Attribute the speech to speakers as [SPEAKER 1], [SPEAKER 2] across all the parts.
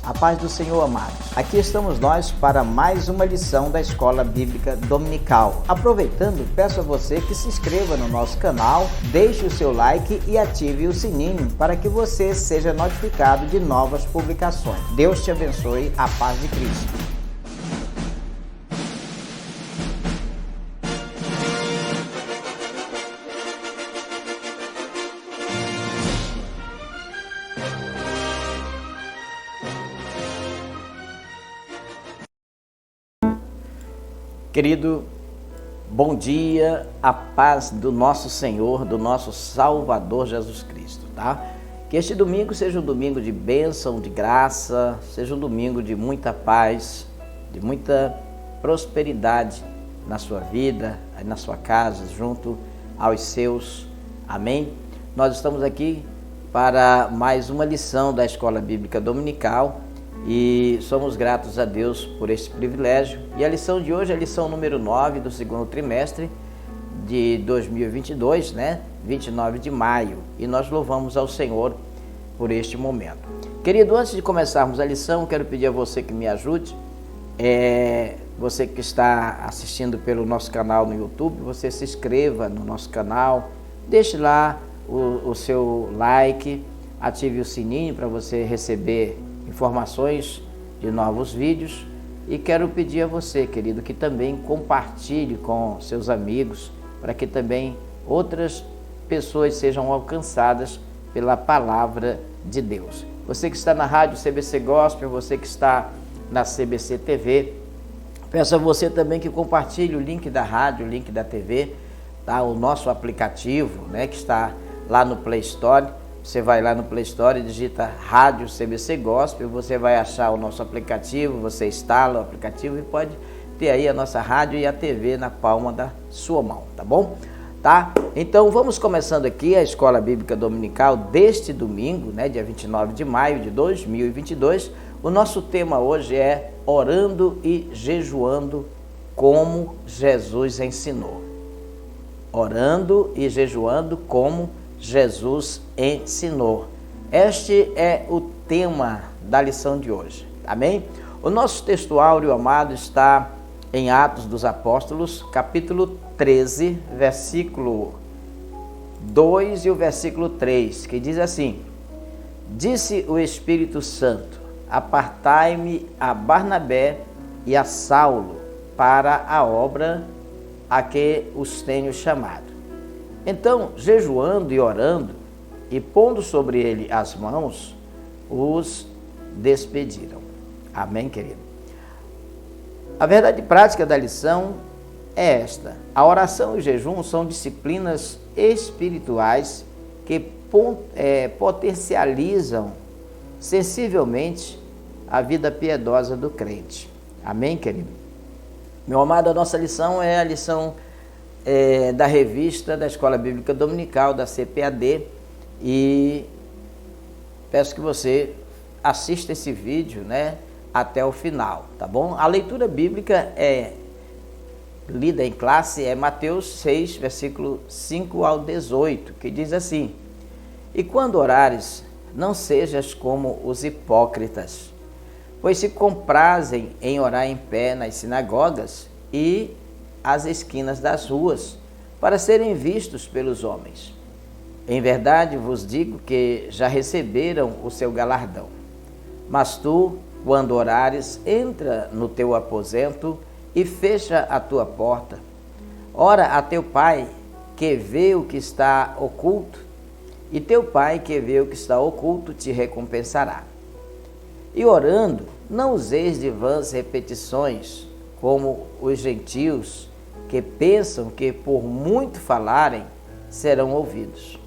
[SPEAKER 1] A paz do Senhor, amados. Aqui estamos nós para mais uma lição da Escola Bíblica Dominical. Aproveitando, peço a você que se inscreva no nosso canal, deixe o seu like e ative o sininho para que você seja notificado de novas publicações. Deus te abençoe, a paz de Cristo. Querido, bom dia, a paz do nosso Senhor, do nosso Salvador Jesus Cristo, tá? Que este domingo seja um domingo de bênção, de graça, seja um domingo de muita paz, de muita prosperidade na sua vida, na sua casa, junto aos seus. Amém? Nós estamos aqui para mais uma lição da Escola Bíblica Dominical. E somos gratos a Deus por este privilégio. E a lição de hoje é a lição número 9 do segundo trimestre de 2022, 29 de maio. E nós louvamos ao Senhor por este momento. Querido, antes de começarmos a lição, quero pedir a você que me ajude. Você que está assistindo pelo nosso canal no YouTube, você se inscreva no nosso canal, deixe lá o seu like, ative o sininho para você receber informações de novos vídeos. E quero pedir a você, querido, que também compartilhe com seus amigos, para que também outras pessoas sejam alcançadas pela palavra de Deus. Você que está na rádio CBC Gospel, você que está na CBC TV, peço a você também que compartilhe o link da rádio, o link da TV, tá? O nosso aplicativo, que está lá no Play Store. Você vai lá no Play Store e digita Rádio CBC Gospel, você vai achar o nosso aplicativo, você instala o aplicativo e pode ter aí a nossa rádio e a TV na palma da sua mão, tá bom? Tá? Então vamos começando aqui a Escola Bíblica Dominical deste domingo, dia 29 de maio de 2022. O nosso tema hoje é Orando e Jejuando como Jesus ensinou. Orando e jejuando como Jesus ensinou. Este é o tema da lição de hoje. Amém? O nosso textuário, amado, está em Atos dos Apóstolos, capítulo 13, versículo 2 e o versículo 3, que diz assim: Disse o Espírito Santo: Apartai-me a Barnabé e a Saulo para a obra a que os tenho chamado. Então, jejuando e orando, e pondo sobre ele as mãos, os despediram. Amém, querido? A verdade prática da lição é esta: a oração e o jejum são disciplinas espirituais que potencializam sensivelmente a vida piedosa do crente. Amém, querido? Meu amado, a nossa lição é a lição da revista da Escola Bíblica Dominical, da CPAD, e peço que você assista esse vídeo, até o final, tá bom? A leitura bíblica lida em classe é Mateus 6, versículo 5 ao 18, que diz assim: E quando orares, não sejas como os hipócritas, pois se comprazem em orar em pé nas sinagogas e às esquinas das ruas, para serem vistos pelos homens. Em verdade vos digo que já receberam o seu galardão. Mas tu, quando orares, entra no teu aposento e fecha a tua porta. Ora a teu pai, que vê o que está oculto, e teu pai, que vê o que está oculto, te recompensará. E orando, não useis de vãs repetições, como os gentios, que pensam que por muito falarem serão ouvidos.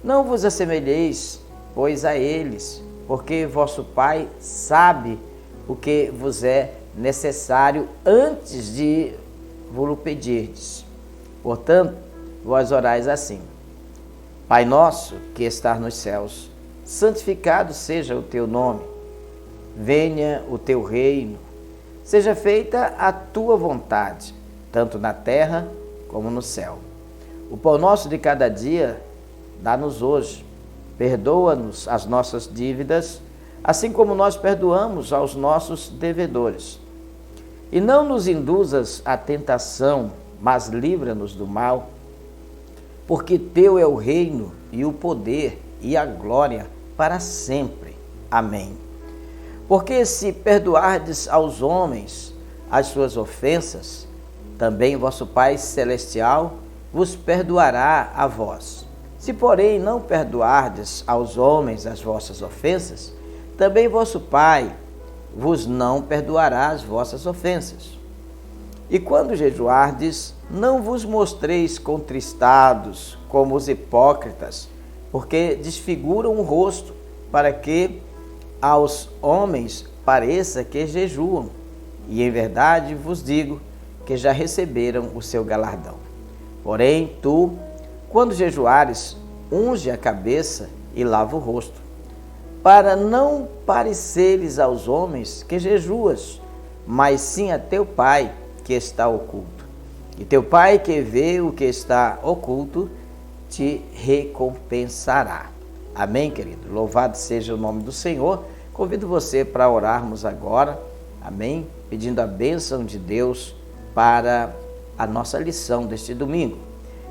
[SPEAKER 1] Não vos assemelheis, pois, a eles, porque vosso Pai sabe o que vos é necessário antes de vos pedirdes. Portanto, vós orais assim: Pai nosso que estás nos céus, santificado seja o teu nome. Venha o teu reino. Seja feita a tua vontade, tanto na terra como no céu. O pão nosso de cada dia, dá-nos hoje. Perdoa-nos as nossas dívidas, assim como nós perdoamos aos nossos devedores. E não nos induzas à tentação, mas livra-nos do mal, porque teu é o reino e o poder e a glória para sempre. Amém. Porque se perdoardes aos homens as suas ofensas, também vosso Pai Celestial vos perdoará a vós. Se, porém, não perdoardes aos homens as vossas ofensas, também vosso Pai vos não perdoará as vossas ofensas. E quando jejuardes, não vos mostreis contristados como os hipócritas, porque desfiguram o rosto, para que aos homens pareça que jejuam. E em verdade vos digo que já receberam o seu galardão. Porém, tu, quando jejuares, unge a cabeça e lava o rosto, para não pareceres aos homens que jejuas, mas sim a teu Pai que está oculto. E teu Pai que vê o que está oculto, te recompensará. Amém, querido? Louvado seja o nome do Senhor. Convido você para orarmos agora, amém? Pedindo a bênção de Deus para a nossa lição deste domingo.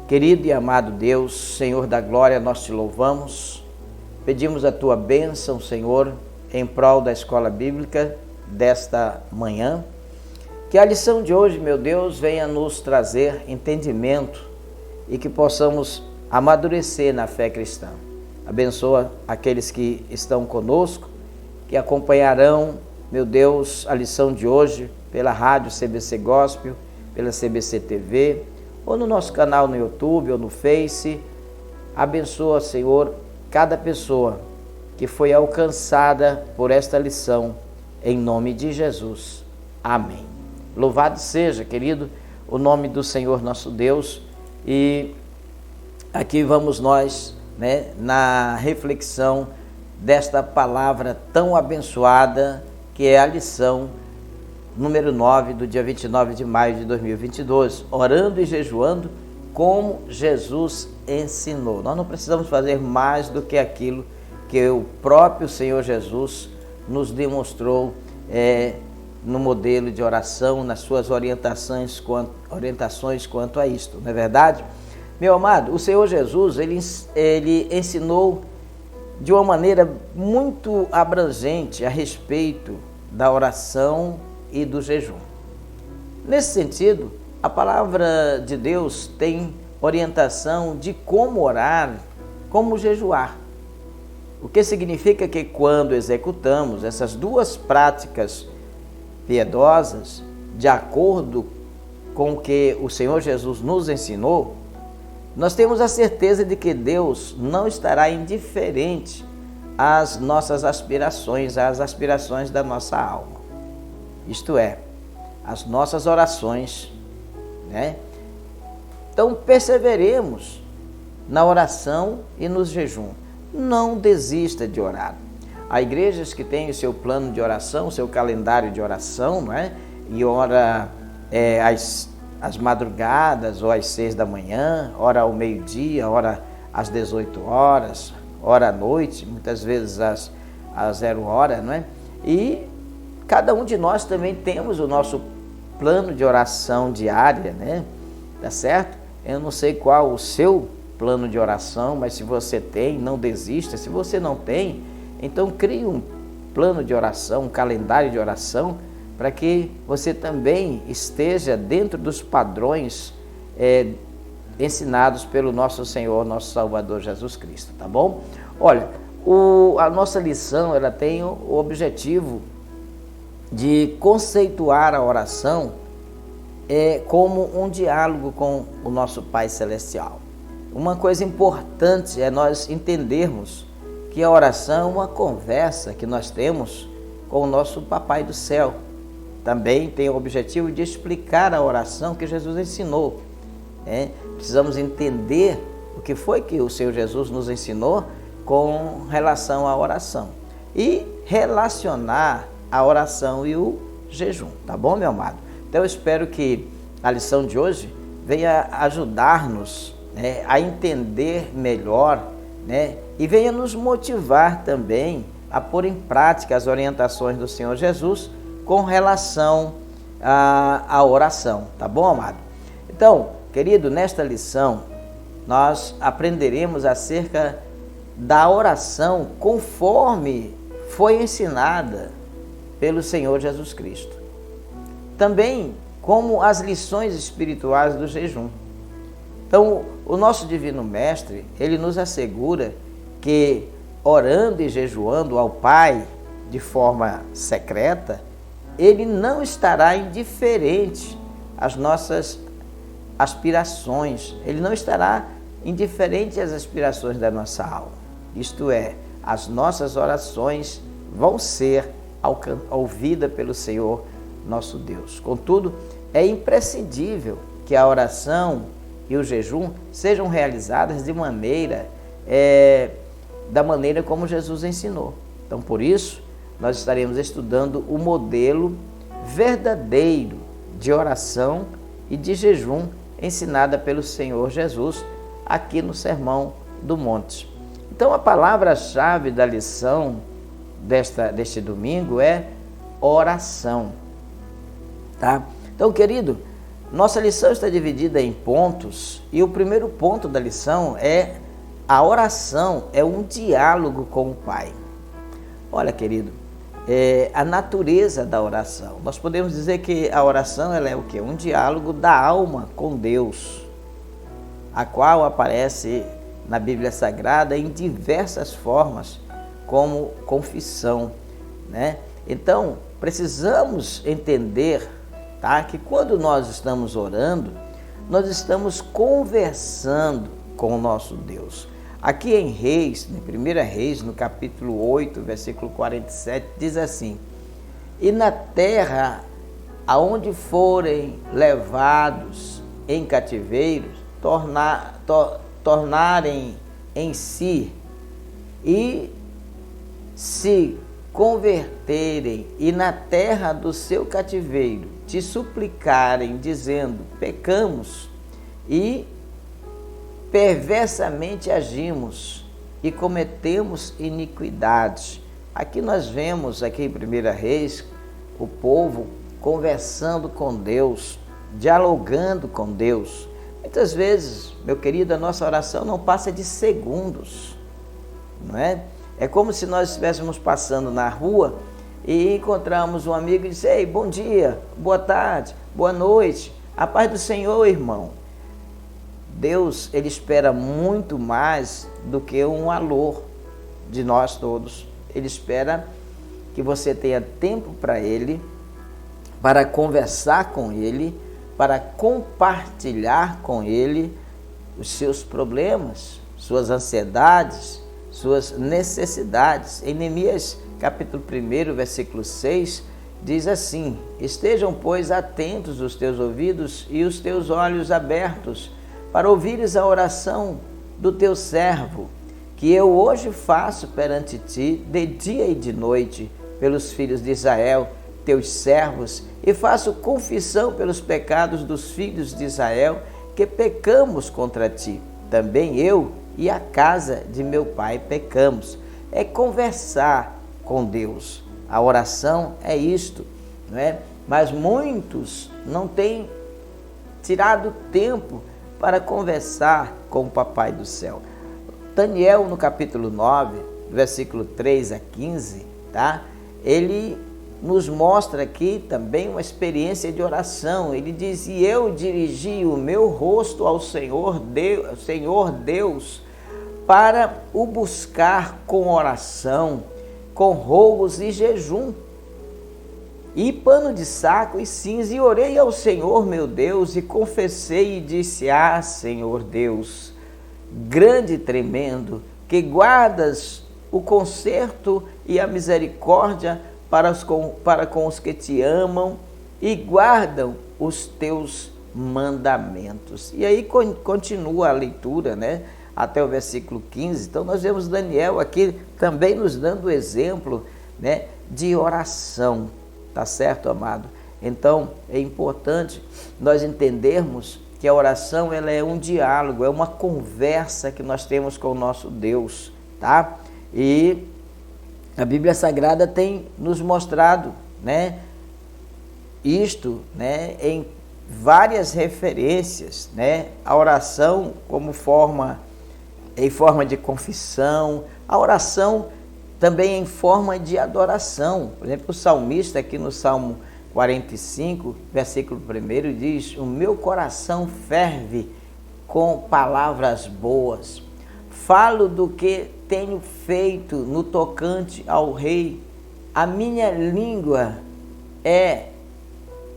[SPEAKER 1] Querido e amado Deus, Senhor da glória, nós te louvamos. Pedimos a tua bênção, Senhor, em prol da escola bíblica desta manhã. Que a lição de hoje, meu Deus, venha nos trazer entendimento e que possamos amadurecer na fé cristã. Abençoa aqueles que estão conosco, que acompanharão, meu Deus, a lição de hoje pela rádio CBC Gospel, pela CBC TV, ou no nosso canal no YouTube ou no Face. Abençoa, Senhor, cada pessoa que foi alcançada por esta lição, em nome de Jesus. Amém. Louvado seja, querido, o nome do Senhor nosso Deus. E aqui vamos nós, na reflexão desta palavra tão abençoada, que é a lição número 9 do dia 29 de maio de 2022, orando e jejuando como Jesus ensinou. Nós não precisamos fazer mais do que aquilo que o próprio Senhor Jesus nos demonstrou no modelo de oração, nas suas orientações quanto a isto, não é verdade? Meu amado, o Senhor Jesus, ele ensinou de uma maneira muito abrangente a respeito da oração e do jejum. Nesse sentido, a palavra de Deus tem orientação de como orar, como jejuar. O que significa que quando executamos essas duas práticas piedosas, de acordo com o que o Senhor Jesus nos ensinou, nós temos a certeza de que Deus não estará indiferente às nossas aspirações, às aspirações da nossa alma. Isto é, as nossas orações, Então, perseveremos na oração e no jejum. Não desista de orar. Há igrejas que têm o seu plano de oração, o seu calendário de oração, E ora às madrugadas ou às 6 da manhã, ora ao meio-dia, ora às 18 horas, ora à noite, muitas vezes às 0 hora, E cada um de nós também temos o nosso plano de oração diária, Tá certo? Eu não sei qual o seu plano de oração, mas se você tem, não desista. Se você não tem, então crie um plano de oração, um calendário de oração, para que você também esteja dentro dos padrões ensinados pelo nosso Senhor, nosso Salvador Jesus Cristo, tá bom? Olha, a nossa lição, ela tem o objetivo de conceituar a oração como um diálogo com o nosso Pai Celestial. Uma coisa importante é nós entendermos que a oração é uma conversa que nós temos com o nosso Papai do Céu. Também tem o objetivo de explicar a oração que Jesus ensinou. Precisamos entender o que foi que o Senhor Jesus nos ensinou com relação à oração e relacionar a oração e o jejum, tá bom, meu amado? Então eu espero que a lição de hoje venha ajudar-nos a entender melhor, e venha nos motivar também a pôr em prática as orientações do Senhor Jesus com relação à oração, tá bom, amado? Então, querido, nesta lição nós aprenderemos acerca da oração conforme foi ensinada pelo Senhor Jesus Cristo. Também como as lições espirituais do jejum. Então, o nosso Divino Mestre, ele nos assegura que orando e jejuando ao Pai de forma secreta, ele não estará indiferente às nossas aspirações, ele não estará indiferente às aspirações da nossa alma. Isto é, as nossas orações vão ser ouvidas pelo Senhor nosso Deus. Contudo, é imprescindível que a oração e o jejum sejam realizadas da maneira como Jesus ensinou. Então, por isso, nós estaremos estudando o modelo verdadeiro de oração e de jejum ensinada pelo Senhor Jesus aqui no Sermão do Monte. Então, a palavra-chave da lição deste domingo é oração. Tá? Então, querido, nossa lição está dividida em pontos e o primeiro ponto da lição é a oração é um diálogo com o Pai. Olha, querido, a natureza da oração. Nós podemos dizer que a oração ela é o quê? Um diálogo da alma com Deus, a qual aparece na Bíblia Sagrada em diversas formas, como confissão, né? Então, precisamos entender, tá, que quando nós estamos orando, nós estamos conversando com o nosso Deus. Aqui em Reis, em 1 Reis, no capítulo 8, versículo 47, diz assim: e na terra aonde forem levados em cativeiros, tornarem em si e se converterem, e na terra do seu cativeiro te suplicarem, dizendo: pecamos e perversamente agimos e cometemos iniquidades. Aqui nós vemos, aqui em 1 Reis, o povo conversando com Deus, dialogando com Deus. Muitas vezes, meu querido, a nossa oração não passa de segundos, não é? É como se nós estivéssemos passando na rua e encontramos um amigo e disse: ei, bom dia, boa tarde, boa noite, a paz do Senhor, irmão. Deus, ele espera muito mais do que um alô de nós todos. Ele espera que você tenha tempo para ele, para conversar com ele, para compartilhar com ele os seus problemas, suas ansiedades, suas necessidades. Em Neemias, capítulo 1, versículo 6, diz assim: estejam, pois, atentos os teus ouvidos e os teus olhos abertos, para ouvires a oração do teu servo, que eu hoje faço perante ti, de dia e de noite, pelos filhos de Israel, teus servos, e faço confissão pelos pecados dos filhos de Israel, que pecamos contra ti. Também eu e a casa de meu pai pecamos. É conversar com Deus. A oração é isto, não é? Mas muitos não têm tirado tempo para conversar com o Papai do Céu. Daniel, no capítulo 9, versículo 3 a 15, tá? Ele nos mostra aqui também uma experiência de oração. Ele diz: e eu dirigi o meu rosto ao Senhor Deus, para o buscar com oração, com rogos e jejum, e pano de saco e cinza, e orei ao Senhor meu Deus, e confessei e disse: ah, Senhor Deus, grande e tremendo, que guardas o conserto e a misericórdia para com os que te amam e guardam os teus mandamentos. E aí continua a leitura, né? Até o versículo 15. Então nós vemos Daniel aqui também nos dando o exemplo, né, de oração. Tá certo, amado? Então, é importante nós entendermos que a oração ela é um diálogo, é uma conversa que nós temos com o nosso Deus, tá? E A Bíblia Sagrada tem nos mostrado, né, isto, né, em várias referências, né, a oração como forma, em forma de confissão, a oração também em forma de adoração. Por exemplo, o salmista aqui no Salmo 45, versículo 1 diz: o meu coração ferve com palavras boas, falo do que tenho feito no tocante ao rei, a minha língua é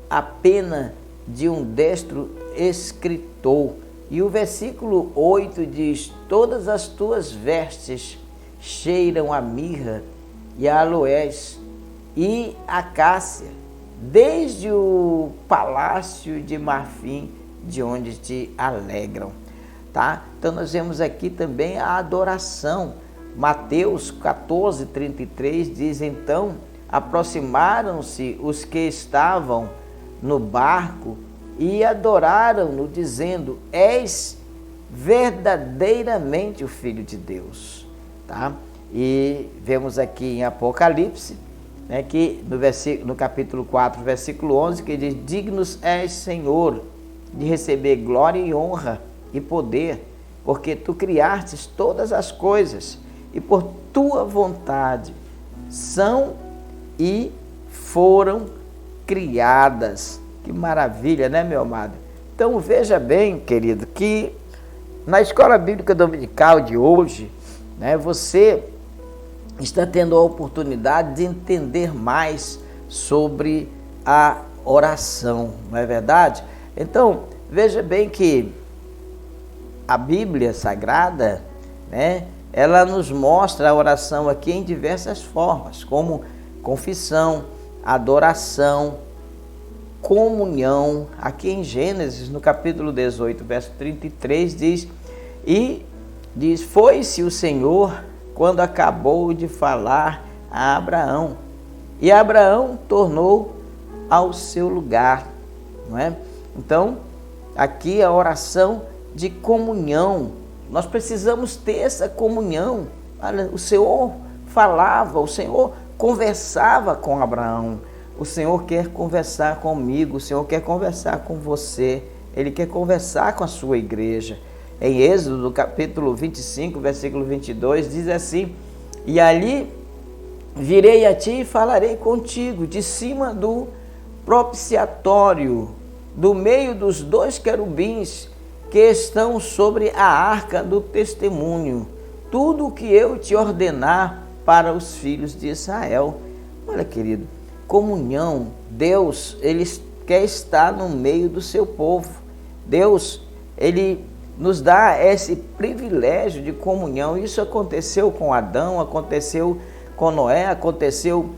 [SPEAKER 1] a pena de um destro escritor. E o versículo 8 diz: todas as tuas vestes cheiram a mirra e a aloés e a cássia, desde o palácio de marfim, de onde te alegram. Tá? Então nós vemos aqui também a adoração. Mateus 14:33 diz: então aproximaram-se os que estavam no barco e adoraram-no, dizendo: és verdadeiramente o Filho de Deus. Tá? E vemos aqui em Apocalipse, né, que no capítulo 4, versículo 11, que diz: dignos és, Senhor, de receber glória e honra e poder, porque tu criastes todas as coisas, e por tua vontade são e foram criadas. Que maravilha, né, meu amado? Então veja bem, querido, que na Escola Bíblica Dominical de hoje, né, você está tendo a oportunidade de entender mais sobre a oração, não é verdade? Então, veja bem que a Bíblia Sagrada, né, ela nos mostra a oração aqui em diversas formas, como confissão, adoração, comunhão. Aqui em Gênesis, no capítulo 18, verso 33, diz: foi-se o Senhor quando acabou de falar a Abraão, e Abraão tornou ao seu lugar, não é? Então, aqui a oração de comunhão. Nós precisamos ter essa comunhão. Olha, o Senhor falava, o Senhor conversava com Abraão. O Senhor quer conversar comigo, o Senhor quer conversar com você, Ele quer conversar com a sua igreja. Em Êxodo, no capítulo 25, versículo 22, diz assim: e ali virei a ti e falarei contigo, de cima do propiciatório, do meio dos dois querubins que estão sobre a arca do testemunho, tudo o que eu te ordenar para os filhos de Israel. Olha, querido, comunhão. Deus, Ele quer estar no meio do seu povo. Deus, Ele nos dá esse privilégio de comunhão. Isso aconteceu com Adão, aconteceu com Noé, aconteceu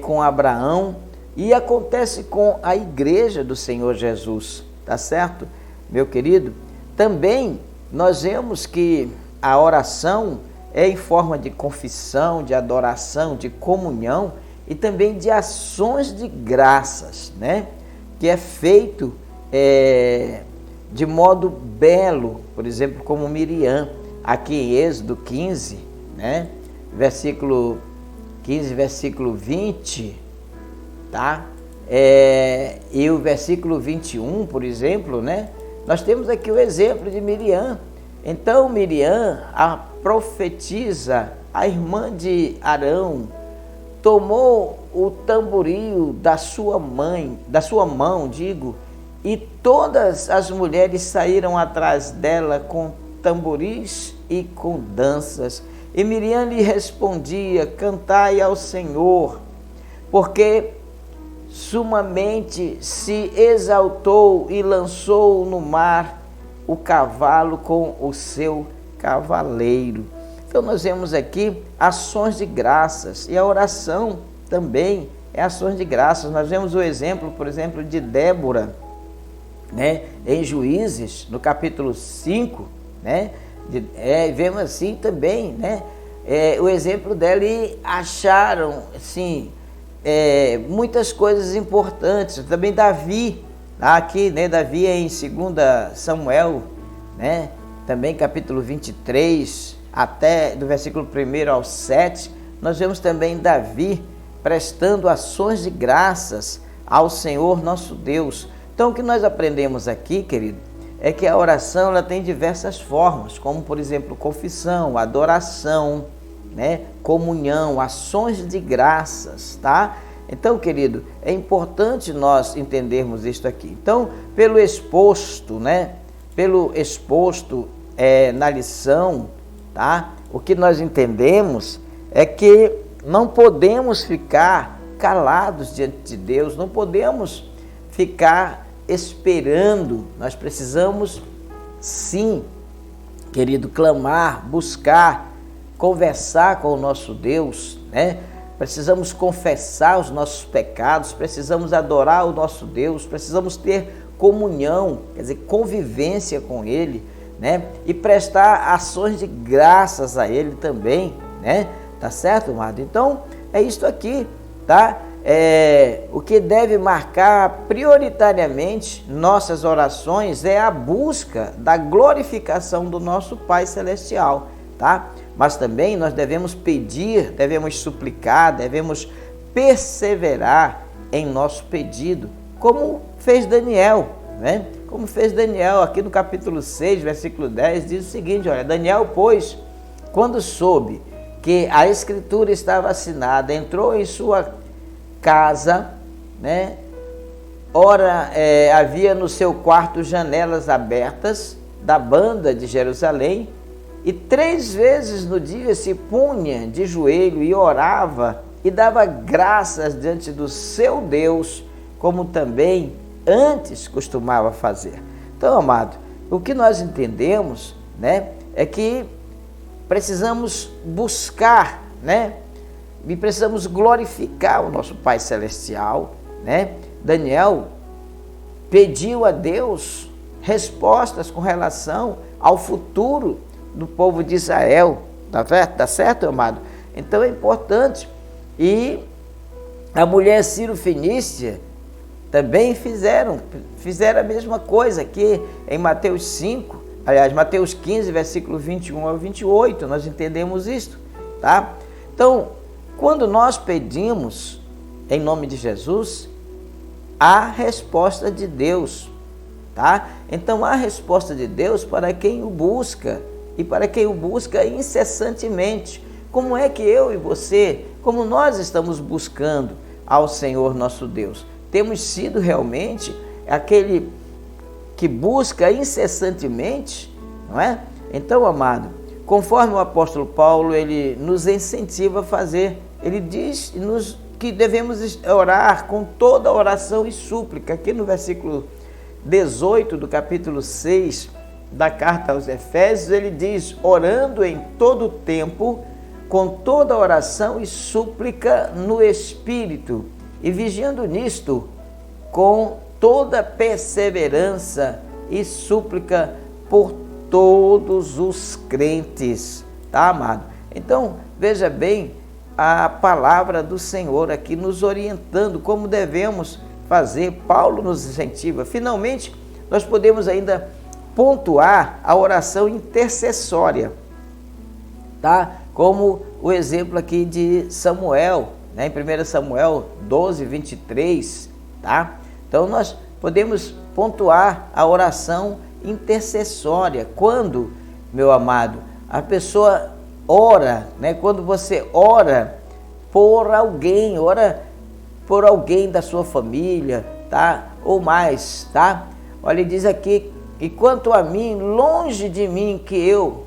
[SPEAKER 1] com Abraão e acontece com a igreja do Senhor Jesus, tá certo, meu querido? Também nós vemos que a oração é em forma de confissão, de adoração, de comunhão e também de ações de graças, né? Que é feito de modo belo, por exemplo, como Miriam, aqui em Êxodo 15, né? Versículo 15, versículo 20, tá? E o versículo 21, por exemplo, né? Nós temos aqui o exemplo de Miriam. Então, Miriam, a profetisa, a irmã de Arão, tomou o tamboril da sua mão, e todas as mulheres saíram atrás dela com tamboris e com danças. E Miriam lhe respondia: cantai ao Senhor, porque sumamente se exaltou e lançou no mar o cavalo com o seu cavaleiro. Então nós vemos aqui ações de graças, e a oração também é ações de graças. Nós vemos o exemplo, por exemplo, de Débora, né, em Juízes, no capítulo 5, né, vemos assim também, né, o exemplo dela, e acharam, assim, muitas coisas importantes. Também Davi, aqui, né, Davi em 2 Samuel, né, também capítulo 23, até do versículo 1 ao 7, nós vemos também Davi prestando ações de graças ao Senhor nosso Deus. Então, o que nós aprendemos aqui, querido, é que a oração ela tem diversas formas, como, por exemplo, confissão, adoração, né? Comunhão, ações de graças, tá? Então, querido, é importante nós entendermos isto aqui. Então, pelo exposto, né? Pelo exposto na lição, tá? O que nós entendemos é que não podemos ficar calados diante de Deus, não podemos ficar esperando. Nós precisamos, sim, querido, clamar, buscar, conversar com o nosso Deus, né? Precisamos confessar os nossos pecados, precisamos adorar o nosso Deus, precisamos ter comunhão, quer dizer, convivência com Ele, né? E prestar ações de graças a Ele também, né? Tá certo, amado? Então, é isso aqui, tá? O que deve marcar prioritariamente nossas orações é a busca da glorificação do nosso Pai Celestial, tá? Mas também nós devemos pedir, devemos suplicar, devemos perseverar em nosso pedido, como fez Daniel, né? Como fez Daniel, aqui no capítulo 6, versículo 10, diz o seguinte, olha, Daniel, pois, quando soube que a escritura estava assinada, entrou em sua casa, né? Ora, havia no seu quarto janelas abertas da banda de Jerusalém, e 3 vezes no dia se punha de joelho e orava e dava graças diante do seu Deus, como também antes costumava fazer. Então, amado, o que nós entendemos, né, é que precisamos buscar, né, e precisamos glorificar o nosso Pai Celestial, né? Daniel pediu a Deus respostas com relação ao futuro do povo de Israel, tá certo, amado? Então é importante. E a mulher Ciro-fenícia também fizeram a mesma coisa aqui em Mateus 5, aliás, Mateus 15, versículo 21 ao 28, nós entendemos isto, tá? Então, quando nós pedimos em nome de Jesus, há resposta de Deus, tá? Então, há resposta de Deus para quem o busca, e para quem o busca incessantemente. Como é que eu e você, como nós estamos buscando ao Senhor nosso Deus? Temos sido realmente aquele que busca incessantemente, não é? Então, amado, conforme o apóstolo Paulo, ele nos incentiva a fazer, ele diz que devemos orar com toda oração e súplica. Aqui no versículo 18 do capítulo 6 da carta aos Efésios, ele diz, orando em todo tempo, com toda oração e súplica no Espírito, e vigiando nisto, com toda perseverança e súplica por todos os crentes, tá, amado? Então, veja bem a palavra do Senhor aqui nos orientando como devemos fazer. Paulo nos incentiva. Finalmente, nós podemos ainda pontuar a oração intercessória, tá? Como o exemplo aqui de Samuel, né? Em 1 Samuel 12, 23, tá? Então, nós podemos pontuar a oração intercessória. Quando, meu amado, a pessoa ora, né? Quando você ora por alguém, ora por alguém da sua família, tá? Ou mais, tá? Olha, ele diz aqui, e quanto a mim, longe de mim que eu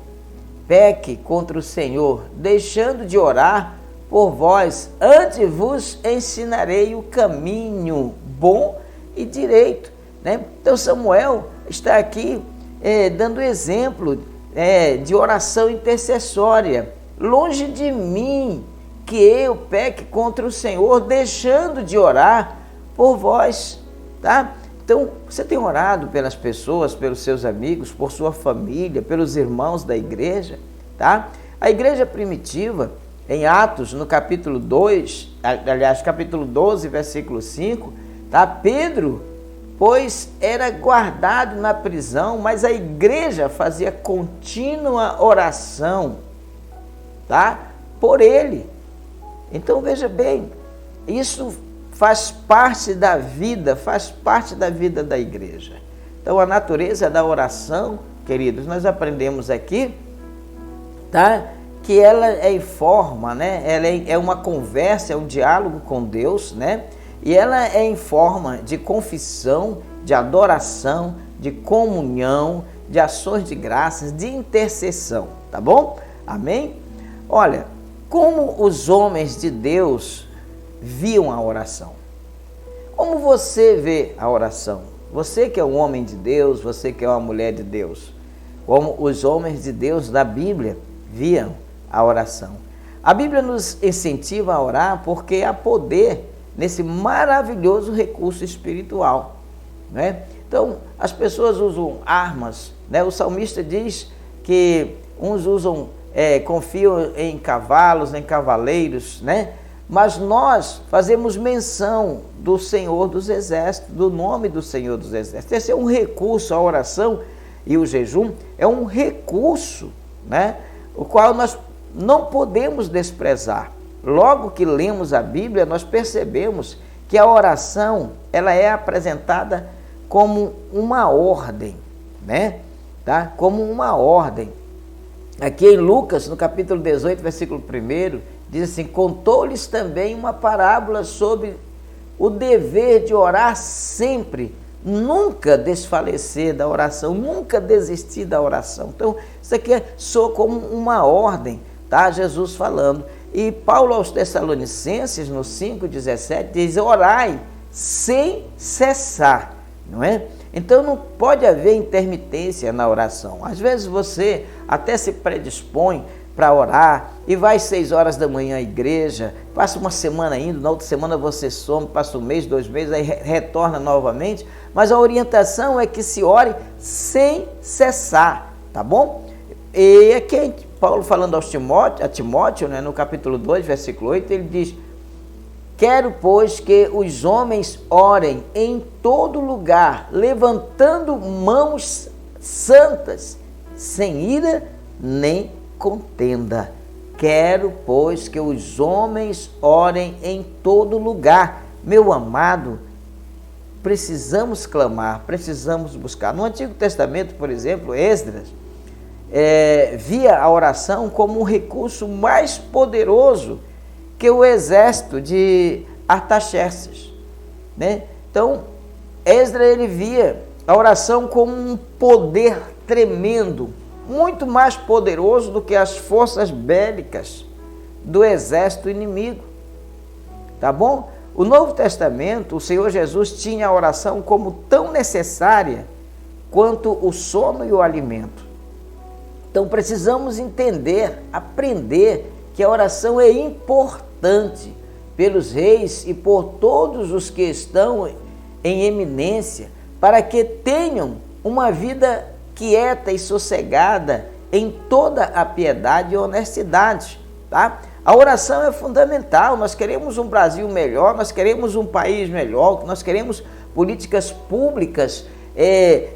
[SPEAKER 1] peque contra o Senhor, deixando de orar por vós, antes vos ensinarei o caminho bom e direito, né? Então Samuel está aqui dando exemplo de oração intercessória. Longe de mim que eu peque contra o Senhor, deixando de orar por vós, tá? Então, você tem orado pelas pessoas, pelos seus amigos, por sua família, pelos irmãos da igreja, tá? A igreja primitiva, em Atos, no capítulo 2, aliás, capítulo 12, versículo 5, tá? Pedro, pois era guardado na prisão, mas a igreja fazia contínua oração, tá? Por ele. Então veja bem, isso faz parte da vida da igreja. Então a natureza da oração, queridos, nós aprendemos aqui, tá? Que ela é em forma, né? Ela é uma conversa, é um diálogo com Deus, né? E ela é em forma de confissão, de adoração, de comunhão, de ações de graças, de intercessão, tá bom? Amém? Olha, como os homens de Deus viam a oração? Como você vê a oração? Você que é um homem de Deus, você que é uma mulher de Deus, como os homens de Deus da Bíblia viam a oração. A Bíblia nos incentiva a orar porque há poder nesse maravilhoso recurso espiritual, né? Então, as pessoas usam armas, né? O salmista diz que uns confiam em cavalos, em cavaleiros, né? Mas nós fazemos menção do Senhor dos Exércitos, do nome do Senhor dos Exércitos. Esse é um recurso, a oração e o jejum é um recurso, né? O qual nós não podemos desprezar. Logo que lemos a Bíblia, nós percebemos que a oração ela é apresentada como uma ordem, né? Tá? Como uma ordem. Aqui em Lucas, no capítulo 18, versículo 1, diz assim: contou-lhes também uma parábola sobre o dever de orar sempre, nunca desfalecer da oração, nunca desistir da oração. Então, isso aqui soa como uma ordem, tá? Jesus falando. E Paulo aos Tessalonicenses, no 5,17, diz: orai sem cessar, não é? Então não pode haver intermitência na oração. Às vezes você até se predispõe para orar e vai 6 horas da manhã à igreja, passa uma semana indo, na outra semana você some, passa 1 mês, 2 meses, aí retorna novamente, mas a orientação é que se ore sem cessar, tá bom? E aqui Paulo falando a Timóteo, né, no capítulo 2, versículo 8, ele diz: quero, pois, que os homens orem em todo lugar, levantando mãos santas, sem ira nem contenda. Quero, pois, que os homens orem em todo lugar. Meu amado, precisamos clamar, precisamos buscar. No Antigo Testamento, por exemplo, Esdras via a oração como um recurso mais poderoso que o exército de Artaxerxes, né? Então, Esdras ele via a oração como um poder tremendo, muito mais poderoso do que as forças bélicas do exército inimigo, tá bom? O Novo Testamento, o Senhor Jesus tinha a oração como tão necessária quanto o sono e o alimento. Então precisamos entender, aprender que a oração é importante pelos reis e por todos os que estão em eminência, para que tenham uma vida quieta e sossegada em toda a piedade e honestidade, tá? A oração é fundamental. Nós queremos um Brasil melhor, nós queremos um país melhor, nós queremos políticas públicas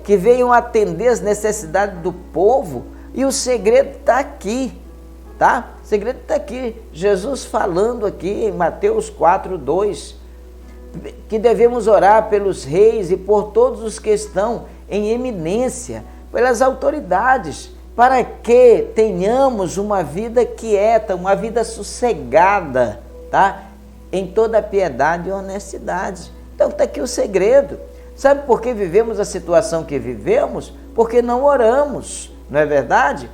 [SPEAKER 1] que venham atender as necessidades do povo, e o segredo está aqui, tá? O segredo está aqui, Jesus falando aqui em Mateus 4:2, que devemos orar pelos reis e por todos os que estão em eminência, pelas autoridades, para que tenhamos uma vida quieta, uma vida sossegada, tá? Em toda a piedade e honestidade. Então está aqui o segredo. Sabe por que vivemos a situação que vivemos? Porque não oramos, não é verdade?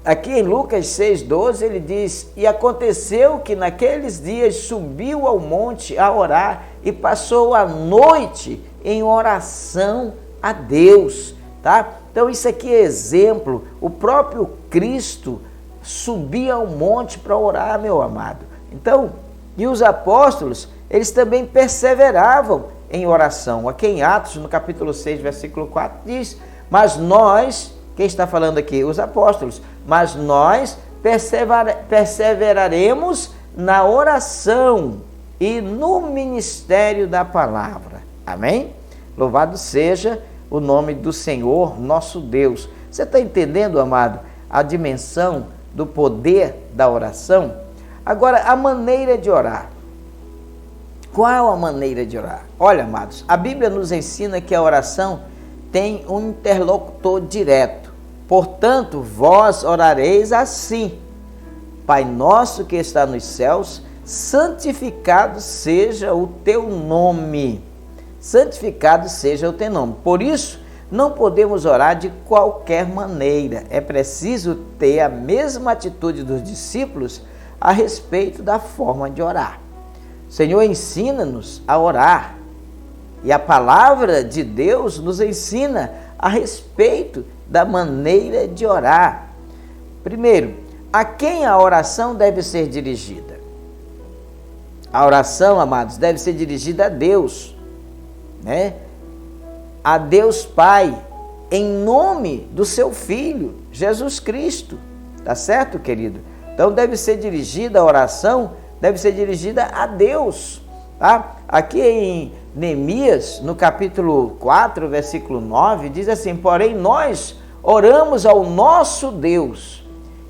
[SPEAKER 1] Aqui em Lucas 6,12 ele diz: e aconteceu que naqueles dias subiu ao monte a orar e passou a noite em oração a Deus, tá? Então isso aqui é exemplo. O próprio Cristo subia ao monte para orar, meu amado. Então, e os apóstolos, eles também perseveravam em oração. Aqui em Atos, no capítulo 6, versículo 4, diz: mas nós, quem está falando aqui? Os apóstolos. Mas nós perseveraremos na oração e no ministério da palavra. Amém? Louvado seja o nome do Senhor, nosso Deus. Você está entendendo, amado, a dimensão do poder da oração? Agora, a maneira de orar. Qual a maneira de orar? Olha, amados, a Bíblia nos ensina que a oração tem um interlocutor direto. Portanto, vós orareis assim: Pai nosso que está nos céus, santificado seja o teu nome. Santificado seja o teu nome. Por isso, não podemos orar de qualquer maneira. É preciso ter a mesma atitude dos discípulos a respeito da forma de orar. Senhor, ensina-nos a orar. E a palavra de Deus nos ensina a respeito da maneira de orar. Primeiro, a quem a oração deve ser dirigida? A oração, amados, deve ser dirigida a Deus, né? A Deus Pai, em nome do seu Filho, Jesus Cristo. Tá certo, querido? Então deve ser dirigida a oração, deve ser dirigida a Deus, tá? Aqui em Neemias, no capítulo 4, versículo 9, diz assim: porém nós oramos ao nosso Deus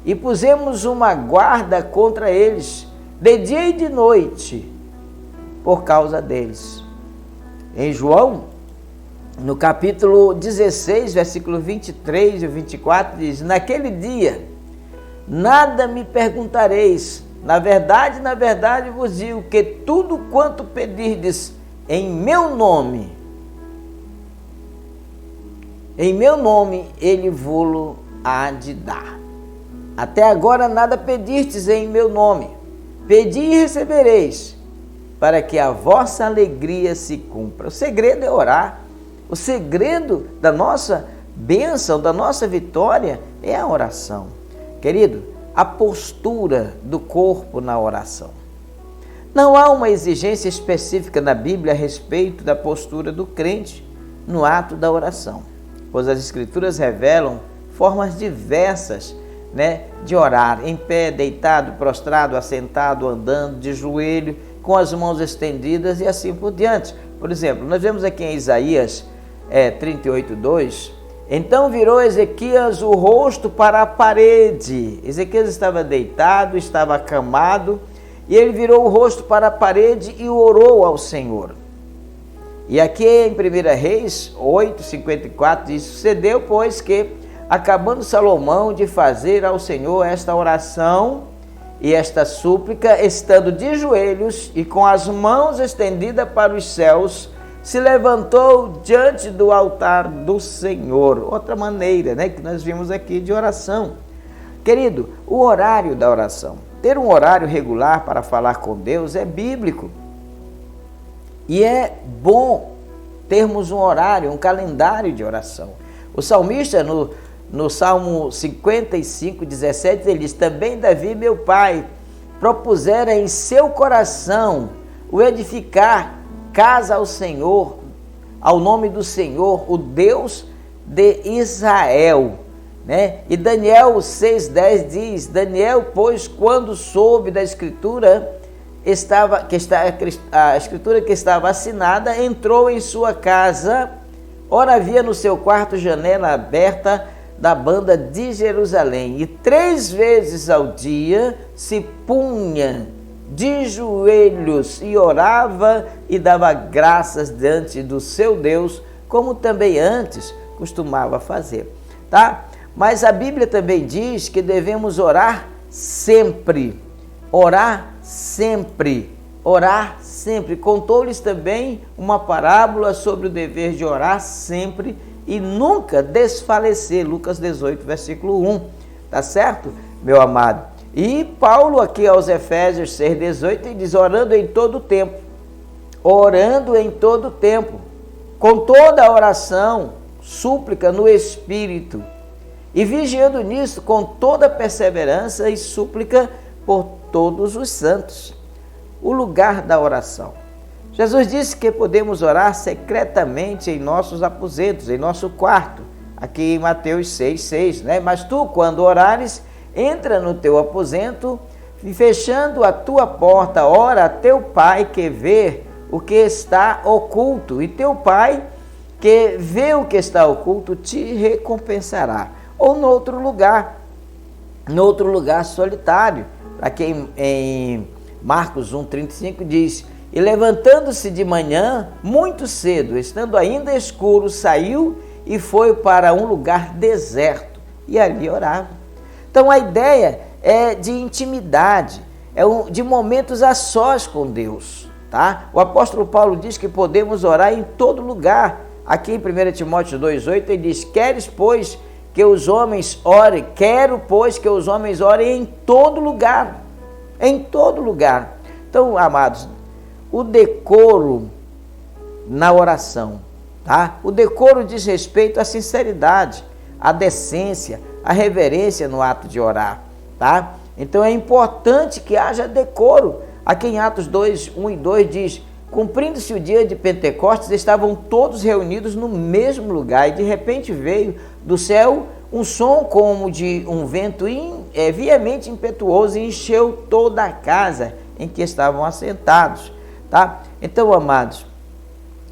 [SPEAKER 1] e pusemos uma guarda contra eles, de dia e de noite, por causa deles. Em João, no capítulo 16, versículo 23 e 24, diz: naquele dia, nada me perguntareis, na verdade vos digo que tudo quanto pedirdes em meu nome, ele vô-lo há de dar. Até agora nada pedistes em meu nome. Pedi e recebereis, para que a vossa alegria se cumpra. O segredo é orar. O segredo da nossa bênção, da nossa vitória é a oração. Querido, a postura do corpo na oração. Não há uma exigência específica na Bíblia a respeito da postura do crente no ato da oração, pois as Escrituras revelam formas diversas, de orar: em pé, deitado, prostrado, assentado, andando, de joelho, com as mãos estendidas e assim por diante. Por exemplo, nós vemos aqui em Isaías 38:2, então virou Ezequias o rosto para a parede. Ezequias estava deitado, estava acamado, e ele virou o rosto para a parede e orou ao Senhor. E aqui em 1 Reis 8:54 diz: sucedeu, pois, que, acabando Salomão de fazer ao Senhor esta oração e esta súplica, estando de joelhos e com as mãos estendidas para os céus, se levantou diante do altar do Senhor. Outra maneira, que nós vimos aqui de oração. Querido, o horário da oração. Ter um horário regular para falar com Deus é bíblico. E é bom termos um horário, um calendário de oração. O salmista, no Salmo 55:17, ele diz: também Davi, meu pai, propusera em seu coração o edificar casa ao Senhor, ao nome do Senhor, o Deus de Israel. E Daniel 6:10 diz: Daniel, pois, quando soube da escritura, a escritura que estava assinada, entrou em sua casa. Ora, havia no seu quarto janela aberta da banda de Jerusalém, e 3 vezes ao dia se punha de joelhos e orava e dava graças diante do seu Deus, como também antes costumava fazer, tá? Mas a Bíblia também diz que devemos orar sempre. Orar sempre. Orar sempre. Contou-lhes também uma parábola sobre o dever de orar sempre e nunca desfalecer. Lucas 18, versículo 1. Tá certo, meu amado? E Paulo aqui aos Efésios 6:18 ele diz: orando em todo o tempo. Orando em todo o tempo. Com toda a oração, súplica no Espírito. E vigiando nisso com toda perseverança e súplica por todos os santos. O lugar da oração. Jesus disse que podemos orar secretamente em nossos aposentos, em nosso quarto, aqui em Mateus 6:6, Mas tu, quando orares, entra no teu aposento e, fechando a tua porta, ora a teu pai que vê o que está oculto, e teu pai que vê o que está oculto te recompensará. Ou noutro lugar solitário, Aqui em Marcos 1,35 diz: e levantando-se de manhã, muito cedo, estando ainda escuro, saiu e foi para um lugar deserto, e ali orava. Então a ideia é de intimidade, de momentos a sós com Deus, tá? O apóstolo Paulo diz que podemos orar em todo lugar. Aqui em 1 Timóteo 2,8 ele diz: quero, pois, que os homens orem em todo lugar. Em todo lugar. Então, amados, o decoro na oração, tá? O decoro diz respeito à sinceridade, à decência, à reverência no ato de orar, tá? Então é importante que haja decoro. Aqui em Atos 2, 1 e 2 diz: cumprindo-se o dia de Pentecostes, estavam todos reunidos no mesmo lugar, e de repente veio do céu um som como de um vento viamente impetuoso e encheu toda a casa em que estavam assentados, tá? Então, amados,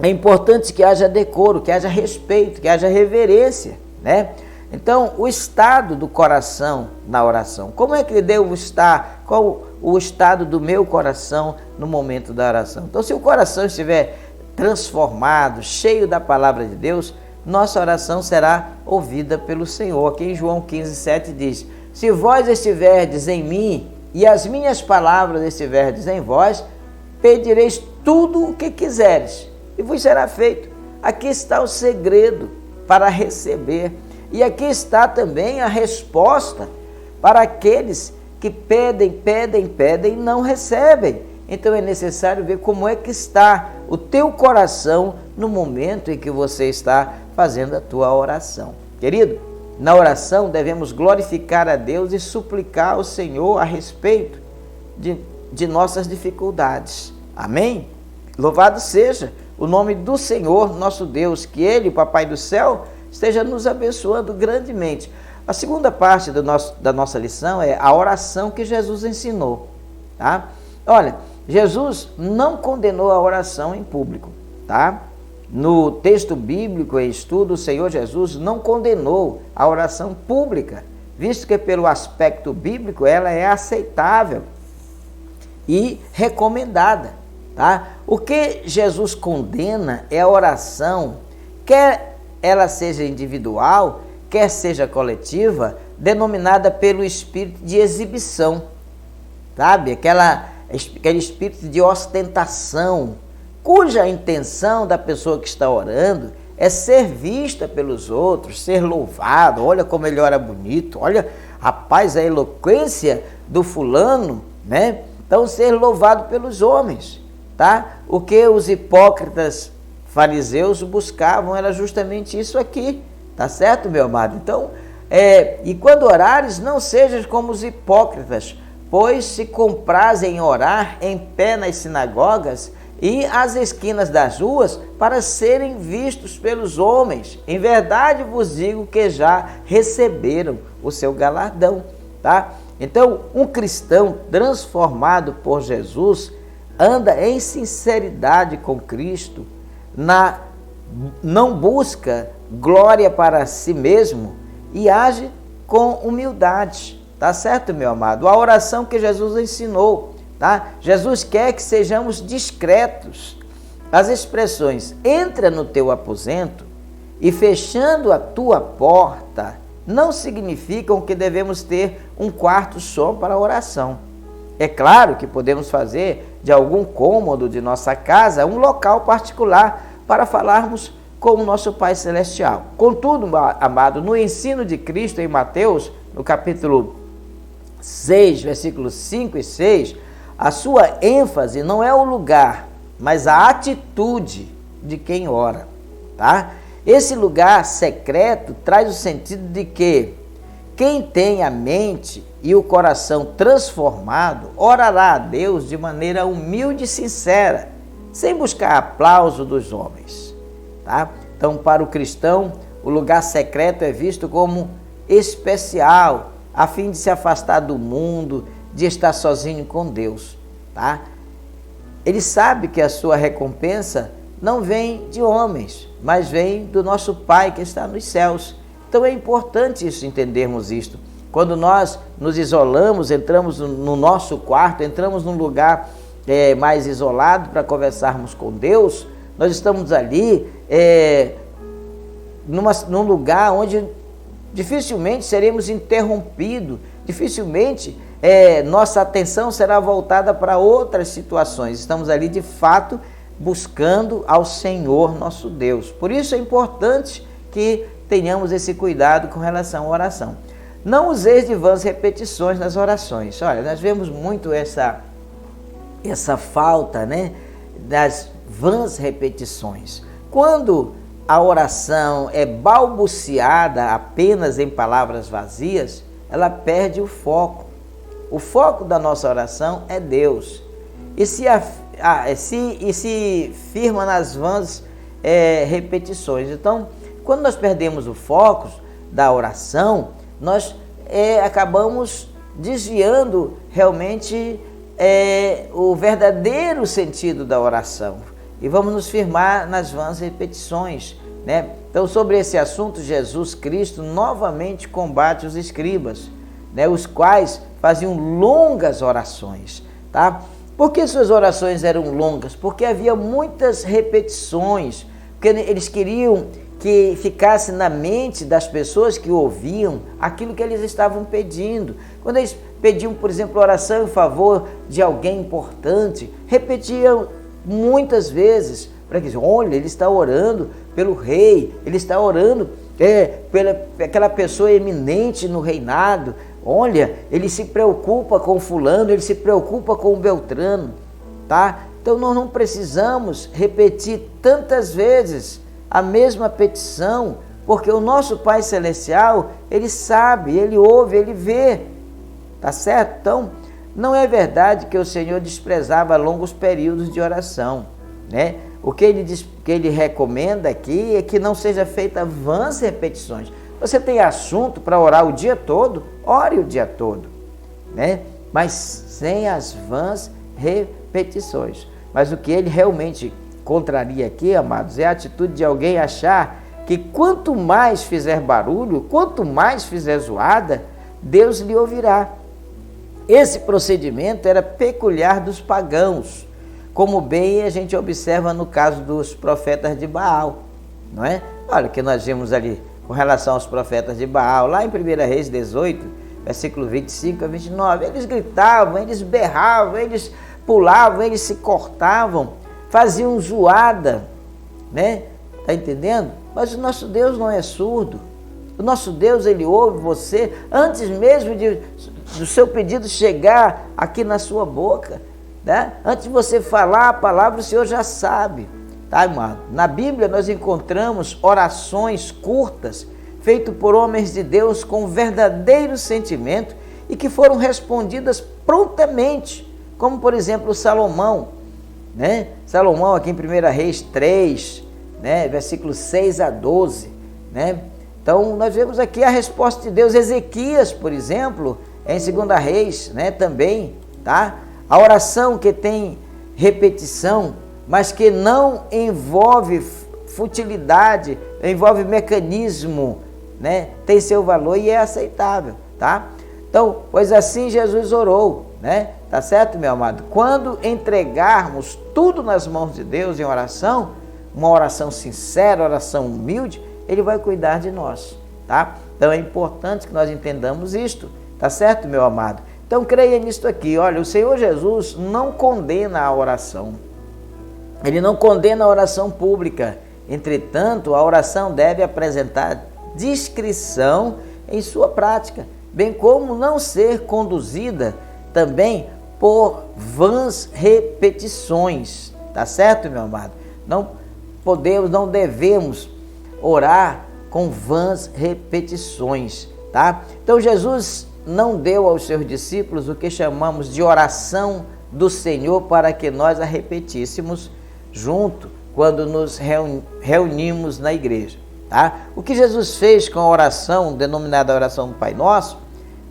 [SPEAKER 1] é importante que haja decoro, que haja respeito, que haja reverência, né? Então, o estado do coração na oração. Como é que eu devo estar? Qual o estado do meu coração no momento da oração? Então, se o coração estiver transformado, cheio da palavra de Deus, nossa oração será ouvida pelo Senhor. Aqui em João 15,7 diz: se vós estiverdes em mim e as minhas palavras estiverdes em vós, pedireis tudo o que quiseres e vos será feito. Aqui está o segredo para receber. E aqui está também a resposta para aqueles que pedem e não recebem. Então é necessário ver como é que está o teu coração no momento em que você está fazendo a tua oração. Querido, na oração devemos glorificar a Deus e suplicar ao Senhor a respeito de nossas dificuldades. Amém? Louvado seja o nome do Senhor, nosso Deus, que Ele, o Papai do céu, esteja nos abençoando grandemente. A segunda parte da nossa lição é a oração que Jesus ensinou, tá? Olha, Jesus não condenou a oração em público, tá? No texto bíblico em estudo, o Senhor Jesus não condenou a oração pública, visto que pelo aspecto bíblico ela é aceitável e recomendada, tá? O que Jesus condena é a oração, quer ela seja individual, quer seja coletiva, denominada pelo espírito de exibição, sabe? Aquele espírito de ostentação, cuja intenção da pessoa que está orando é ser vista pelos outros, ser louvado. Olha como ele ora bonito, olha, rapaz, a eloquência do fulano, né? Então, ser louvado pelos homens, tá? O que os hipócritas fariseus buscavam era justamente isso aqui, tá certo, meu amado? Então, e quando orares, não sejas como os hipócritas, pois se comprazem em orar em pé nas sinagogas e às esquinas das ruas para serem vistos pelos homens. Em verdade vos digo que já receberam o seu galardão, tá? Então, um cristão transformado por Jesus anda em sinceridade com Cristo, não busca glória para si mesmo e age com humildade, tá certo, meu amado? A oração que Jesus ensinou, tá? Jesus quer que sejamos discretos. As expressões entra no teu aposento e fechando a tua porta não significam que devemos ter um quarto só para a oração. É claro que podemos fazer de algum cômodo de nossa casa um local particular para falarmos com o nosso Pai Celestial. Contudo, amado, no ensino de Cristo em Mateus, no capítulo 6, versículos 5 e 6, a sua ênfase não é o lugar, mas a atitude de quem ora, tá? Esse lugar secreto traz o sentido de que quem tem a mente e o coração transformado orará a Deus de maneira humilde e sincera, sem buscar aplauso dos homens, tá? Então, para o cristão, o lugar secreto é visto como especial, a fim de se afastar do mundo, de estar sozinho com Deus, tá? Ele sabe que a sua recompensa não vem de homens, mas vem do nosso Pai que está nos céus. Então é importante isso, entendermos isto. Quando nós nos isolamos, entramos no nosso quarto, entramos num lugar mais isolado para conversarmos com Deus, nós estamos ali num lugar onde dificilmente seremos interrompidos, dificilmente nossa atenção será voltada para outras situações. Estamos ali de fato buscando ao Senhor nosso Deus. Por isso é importante que tenhamos esse cuidado com relação à oração. Não useis de vãs repetições nas orações. Olha, nós vemos muito essa falta, né, das vãs repetições. Quando a oração é balbuciada apenas em palavras vazias, ela perde o foco. O foco da nossa oração é Deus. E se firma nas vãs repetições. Então, quando nós perdemos o foco da oração, nós acabamos desviando realmente o verdadeiro sentido da oração. E vamos nos firmar nas vãs repetições, né? Então, sobre esse assunto, Jesus Cristo novamente combate os escribas, né? Os quais faziam longas orações, tá? Por que suas orações eram longas? Porque havia muitas repetições, porque eles queriam que ficasse na mente das pessoas que ouviam aquilo que eles estavam pedindo. Quando eles pediam, por exemplo, oração em favor de alguém importante, repetiam muitas vezes, para que olha, ele está orando pelo rei, ele está orando pela aquela pessoa eminente no reinado, olha, ele se preocupa com fulano, ele se preocupa com o Beltrano, tá? Então nós não precisamos repetir tantas vezes a mesma petição, porque o nosso Pai Celestial, ele sabe, ele ouve, ele vê, tá certo? Então, não é verdade que o Senhor desprezava longos períodos de oração, né? O que ele recomenda aqui é que não seja feita vãs repetições. Você tem assunto para orar o dia todo? Ore o dia todo, né? Mas sem as vãs repetições. Mas o que ele realmente contraria aqui, amados, é a atitude de alguém achar que quanto mais fizer barulho, quanto mais fizer zoada, Deus lhe ouvirá. Esse procedimento era peculiar dos pagãos, como bem a gente observa no caso dos profetas de Baal, não é? Olha o que nós vimos ali com relação aos profetas de Baal, lá em 1 Reis 18, versículo 25 a 29, eles gritavam, eles berravam, eles pulavam, eles se cortavam, faziam zoada, né? Tá entendendo? Mas o nosso Deus não é surdo. O nosso Deus, ele ouve você antes mesmo do seu pedido chegar aqui na sua boca, né? Antes de você falar a palavra, o Senhor já sabe, tá, irmão? Na Bíblia nós encontramos orações curtas feitas por homens de Deus com verdadeiro sentimento e que foram respondidas prontamente, como por exemplo Salomão, né? Salomão aqui em 1 Reis 3, né? Versículos 6 a 12, né? Então nós vemos aqui a resposta de Deus. Ezequias, por exemplo, em 2 Reis, né? Também, tá? A oração que tem repetição, mas que não envolve futilidade, envolve mecanismo, né? Tem seu valor e é aceitável, tá? Então, pois assim Jesus orou, né? Tá certo, meu amado? Quando entregarmos tudo nas mãos de Deus em oração, uma oração sincera, oração humilde, Ele vai cuidar de nós, tá? Então é importante que nós entendamos isto, tá certo, meu amado? Então creia nisto aqui, olha, o Senhor Jesus não condena a oração. Ele não condena a oração pública. Entretanto, a oração deve apresentar discrição em sua prática, bem como não ser conduzida também por vãs repetições, tá certo, meu amado? Não devemos orar com vãs repetições, tá? Então Jesus não deu aos seus discípulos o que chamamos de oração do Senhor para que nós a repetíssemos junto quando nos reunimos na igreja, tá? O que Jesus fez com a oração, denominada oração do Pai Nosso,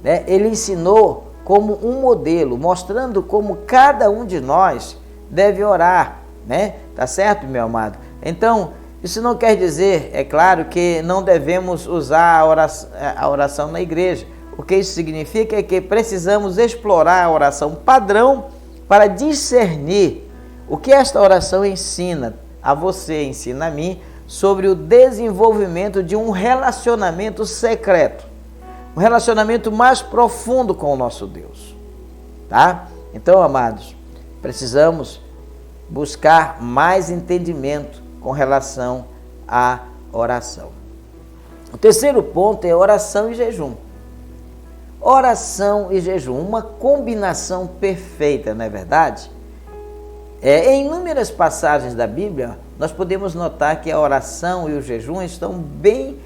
[SPEAKER 1] né? Ele ensinou como um modelo, mostrando como cada um de nós deve orar, né? Tá certo, meu amado? Então, isso não quer dizer, é claro, que não devemos usar a oração na igreja. O O que isso significa é que precisamos explorar a oração padrão para discernir o que esta oração ensina a você, ensina a mim, sobre o desenvolvimento de um relacionamento secreto, um relacionamento mais profundo com o nosso Deus, tá? Então, amados, precisamos buscar mais entendimento com relação à oração. O terceiro ponto é oração e jejum. Oração e jejum, uma combinação perfeita, não é verdade? Em inúmeras passagens da Bíblia, nós podemos notar que a oração e o jejum estão bem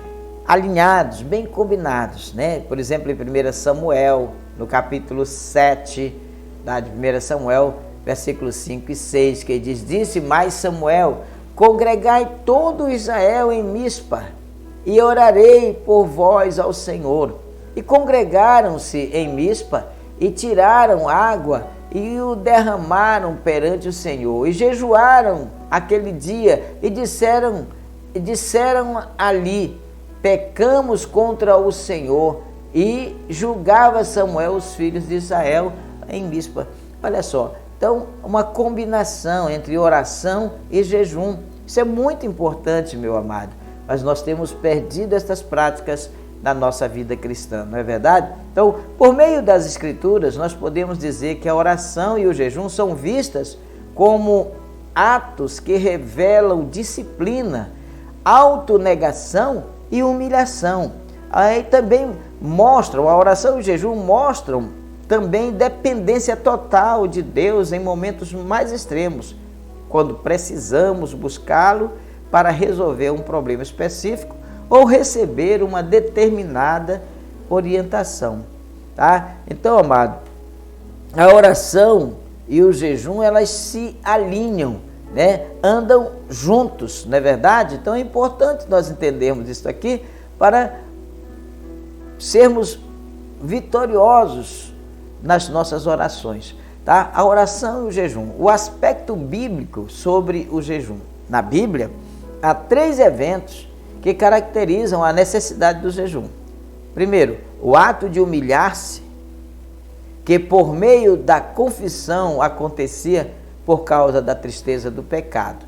[SPEAKER 1] alinhados, bem combinados, né? Por exemplo, em 1 Samuel, no capítulo 7, de 1 Samuel, versículos 5 e 6, que diz: Disse mais Samuel, congregai todo Israel em Mispa, e orarei por vós ao Senhor. E congregaram-se em Mispa, e tiraram água, e o derramaram perante o Senhor. E jejuaram aquele dia, e disseram ali: pecamos contra o Senhor. E julgava Samuel os filhos de Israel em Mispa. Olha só, então uma combinação entre oração e jejum. Isso é muito importante, meu amado, mas nós temos perdido estas práticas na nossa vida cristã, não é verdade? Então, por meio das Escrituras, nós podemos dizer que a oração e o jejum são vistas como atos que revelam disciplina, autonegação e humilhação. Aí também mostram, a oração e o jejum mostram também dependência total de Deus em momentos mais extremos, quando precisamos buscá-lo para resolver um problema específico ou receber uma determinada orientação, tá? Então, amado, a oração e o jejum, elas se alinham, né? Andam juntos, não é verdade? Então é importante nós entendermos isso aqui para sermos vitoriosos nas nossas orações, tá? A oração e o jejum, o aspecto bíblico sobre o jejum. Na Bíblia, há 3 eventos que caracterizam a necessidade do jejum. Primeiro, o ato de humilhar-se, que por meio da confissão acontecia por causa da tristeza do pecado.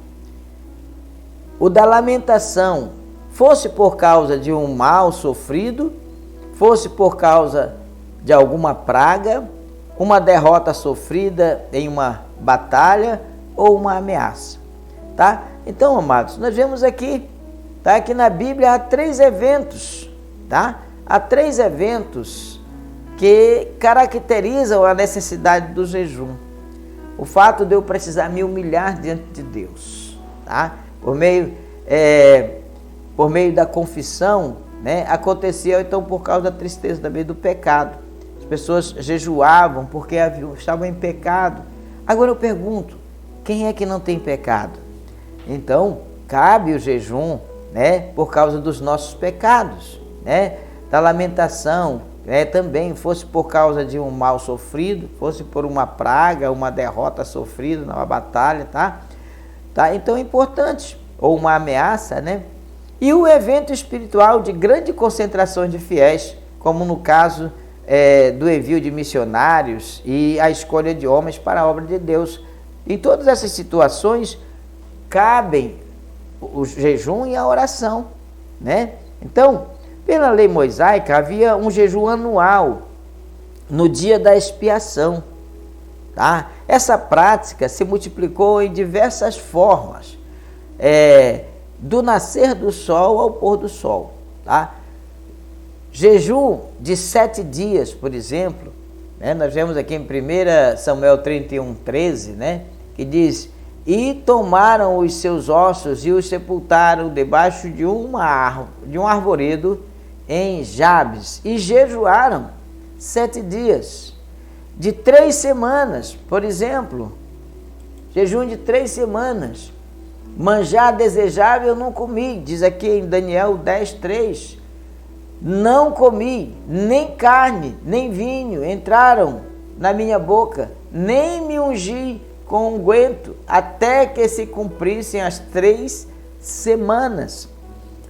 [SPEAKER 1] O da lamentação, fosse por causa de um mal sofrido, fosse por causa de alguma praga, uma derrota sofrida em uma batalha ou uma ameaça, tá? Então, amados, nós vemos aqui, tá? Que na Bíblia há 3 eventos, tá? Há 3 eventos que caracterizam a necessidade do jejum. O fato de eu precisar me humilhar diante de Deus, tá? Por meio da confissão, né? Acontecia então por causa da tristeza também do pecado. As pessoas jejuavam porque estavam em pecado. Agora eu pergunto, quem é que não tem pecado? Então, cabe o jejum, né? Por causa dos nossos pecados, né? Da lamentação, né? Também, fosse por causa de um mal sofrido, fosse por uma praga, uma derrota sofrida numa batalha, tá? Então é importante, ou uma ameaça, né? E o evento espiritual de grande concentração de fiéis, como no caso do envio de missionários e a escolha de homens para a obra de Deus. Em todas essas situações, cabem o jejum e a oração, né? Então, pela lei mosaica, havia um jejum anual no dia da expiação, tá? Essa prática se multiplicou em diversas formas, do nascer do sol ao pôr do sol, tá? Jejum de 7 dias, por exemplo, né? Nós vemos aqui em 1 Samuel 31:13, né? Que diz: e tomaram os seus ossos e os sepultaram debaixo de um arvoredo em Jabes, e jejuaram 7 dias, de 3 semanas, por exemplo, jejum de 3 semanas, manjar desejável não comi, diz aqui em Daniel 10:3, não comi, nem carne, nem vinho entraram na minha boca, nem me ungi com unguento, até que se cumprissem as 3 semanas.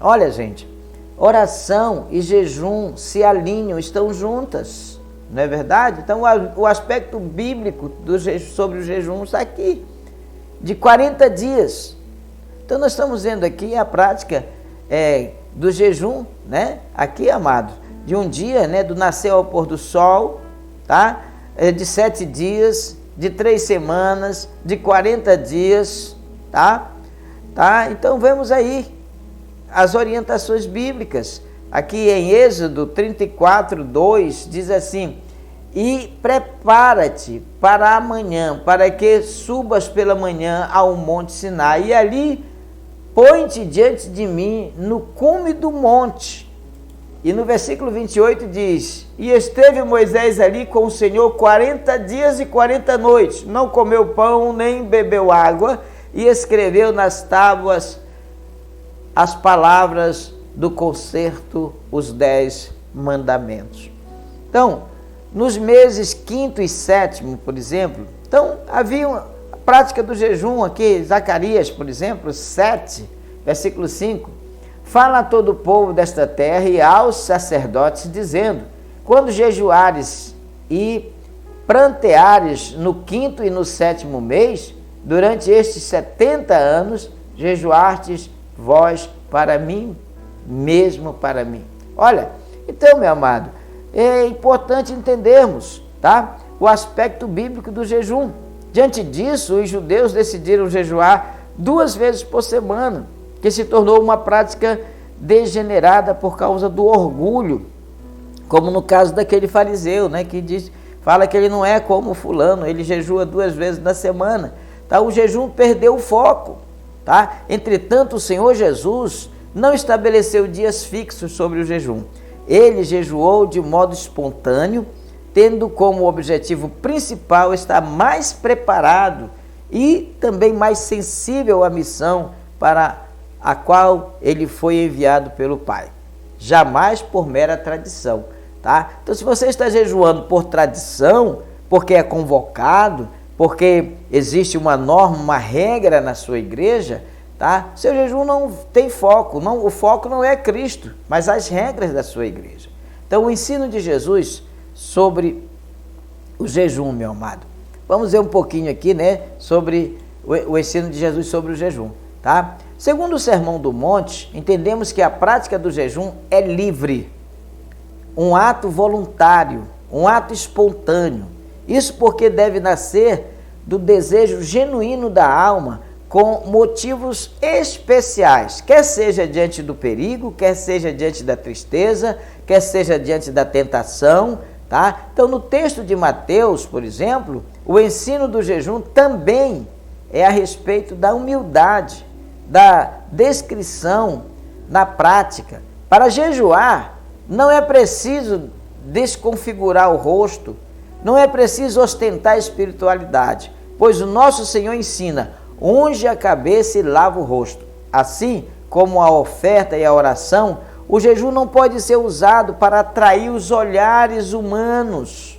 [SPEAKER 1] Olha, gente, oração e jejum se alinham, estão juntas, não é verdade? Então o aspecto bíblico sobre o jejum está aqui, de 40 dias. Então nós estamos vendo aqui a prática do jejum, né? Aqui, amado, de um dia, né? Do nascer ao pôr do sol, tá? De 7 dias, de 3 semanas, de 40 dias, tá? Então vemos aí as orientações bíblicas. Aqui em Êxodo 34:2 diz assim: e prepara-te para amanhã, para que subas pela manhã ao monte Sinai, e ali põe-te diante de mim no cume do monte. E no versículo 28 diz: e esteve Moisés ali com o Senhor 40 dias e 40 noites, não comeu pão nem bebeu água, e escreveu nas tábuas as palavras do concerto, os 10 mandamentos. Então, nos meses 5º e 7º, por exemplo, então havia a prática do jejum aqui. Zacarias, por exemplo, 7, versículo 5, fala a todo o povo desta terra e aos sacerdotes, dizendo: quando jejuares e pranteares no 5º e no 7º mês, durante estes 70 anos, jejuartes vós para mim, mesmo para mim. Olha, então, meu amado, é importante entendermos, tá? O aspecto bíblico do jejum. Diante disso, os judeus decidiram jejuar 2 vezes por semana, que se tornou uma prática degenerada por causa do orgulho, como no caso daquele fariseu, né, que fala que ele não é como fulano, ele jejua 2 vezes na semana. Tá? O jejum perdeu o foco. Tá? Entretanto, o Senhor Jesus não estabeleceu dias fixos sobre o jejum. Ele jejuou de modo espontâneo, tendo como objetivo principal estar mais preparado e também mais sensível à missão para a qual ele foi enviado pelo Pai. Jamais por mera tradição. Tá? Então, se você está jejuando por tradição, porque é convocado, porque existe uma norma, uma regra na sua igreja, tá? Seu jejum não tem foco, o foco não é Cristo, mas as regras da sua igreja. Então, o ensino de Jesus sobre o jejum, meu amado. Vamos ver um pouquinho aqui, né, sobre o ensino de Jesus sobre o jejum, tá? Segundo o Sermão do Monte, entendemos que a prática do jejum é livre, um ato voluntário, um ato espontâneo. Isso porque deve nascer do desejo genuíno da alma, com motivos especiais, quer seja diante do perigo, quer seja diante da tristeza, quer seja diante da tentação, tá? Então, no texto de Mateus, por exemplo, o ensino do jejum também é a respeito da humildade, da descrição na prática. Para jejuar, não é preciso desconfigurar o rosto, não é preciso ostentar a espiritualidade, pois o nosso Senhor ensina: unge a cabeça e lava o rosto. Assim como a oferta e a oração, o jejum não pode ser usado para atrair os olhares humanos,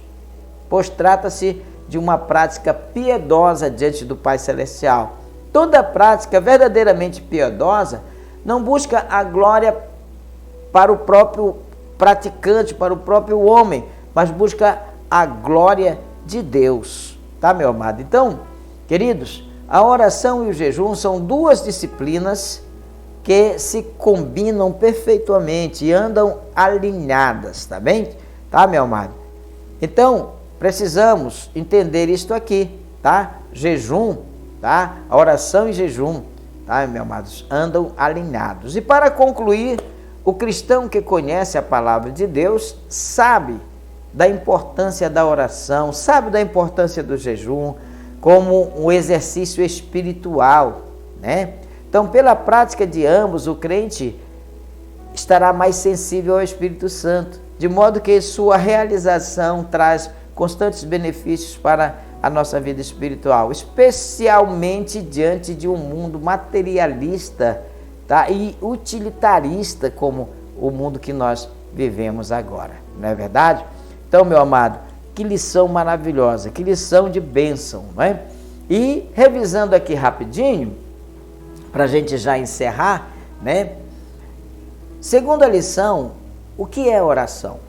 [SPEAKER 1] pois trata-se de uma prática piedosa diante do Pai Celestial. Toda prática verdadeiramente piedosa não busca a glória para o próprio praticante, para o próprio homem, mas busca a glória de Deus, tá, meu amado? Então, queridos, a oração e o jejum são 2 disciplinas que se combinam perfeitamente e andam alinhadas, tá bem? Tá, meu amado? Então, precisamos entender isto aqui, tá? Jejum, tá? A oração e jejum, tá, meus amados, andam alinhados. E para concluir, o cristão que conhece a palavra de Deus sabe da importância da oração, sabe da importância do jejum como um exercício espiritual, né? Então, pela prática de ambos, o crente estará mais sensível ao Espírito Santo, de modo que sua realização traz constantes benefícios para a nossa vida espiritual, especialmente diante de um mundo materialista, tá? E utilitarista como o mundo que nós vivemos agora, não é verdade? Então, meu amado, que lição maravilhosa, que lição de bênção, não é? E revisando aqui rapidinho, para a gente já encerrar, né? Segunda lição, o que é oração?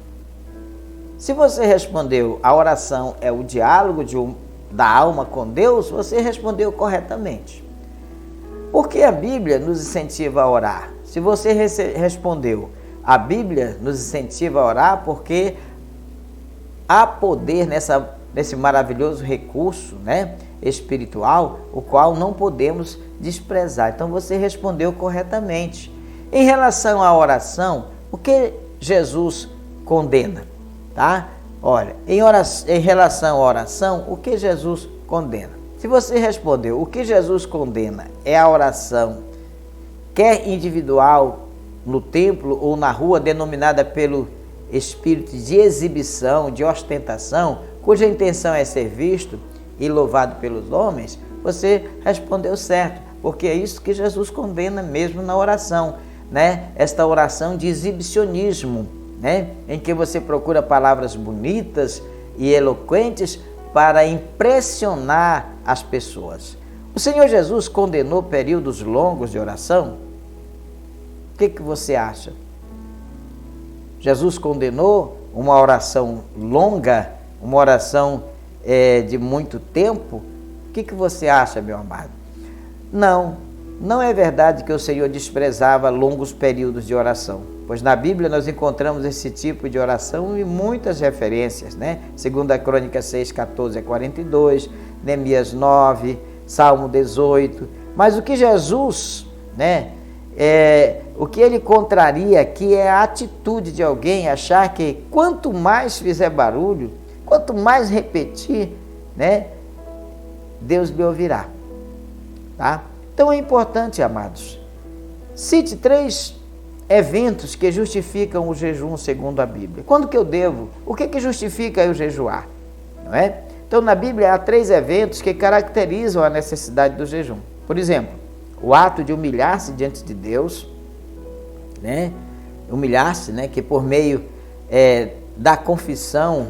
[SPEAKER 1] Se você respondeu, a oração é o diálogo da alma com Deus, você respondeu corretamente. Porque a Bíblia nos incentiva a orar. Se você respondeu, a Bíblia nos incentiva a orar porque há poder nesse maravilhoso recurso, né, espiritual, o qual não podemos desprezar. Então você respondeu corretamente. Em relação à oração, o que Jesus condena? Tá? Olha, em relação à oração, o que Jesus condena? Se você respondeu, o que Jesus condena é a oração, quer individual, no templo ou na rua, denominada pelo espírito de exibição, de ostentação, cuja intenção é ser visto e louvado pelos homens, você respondeu certo, porque é isso que Jesus condena mesmo na oração, né? Esta oração de exibicionismo, né? Em que você procura palavras bonitas e eloquentes para impressionar as pessoas. O Senhor Jesus condenou períodos longos de oração? O que você acha? Jesus condenou uma oração longa, uma oração de muito tempo? O que você acha, meu amado? Não é verdade que o Senhor desprezava longos períodos de oração, pois na Bíblia nós encontramos esse tipo de oração em muitas referências, né? 2 Crônicas 6, 14 a 42, Neemias 9, Salmo 18. Mas o que Jesus, né, o que ele contraria aqui é a atitude de alguém achar que quanto mais fizer barulho, quanto mais repetir, né, Deus lhe ouvirá, tá? Então é importante, amados, cite 3 eventos que justificam o jejum segundo a Bíblia. Quando que eu devo? O que justifica eu jejuar? Não é? Então na Bíblia há 3 eventos que caracterizam a necessidade do jejum. Por exemplo, o ato de humilhar-se diante de Deus, né? Humilhar-se, né? Que por meio da confissão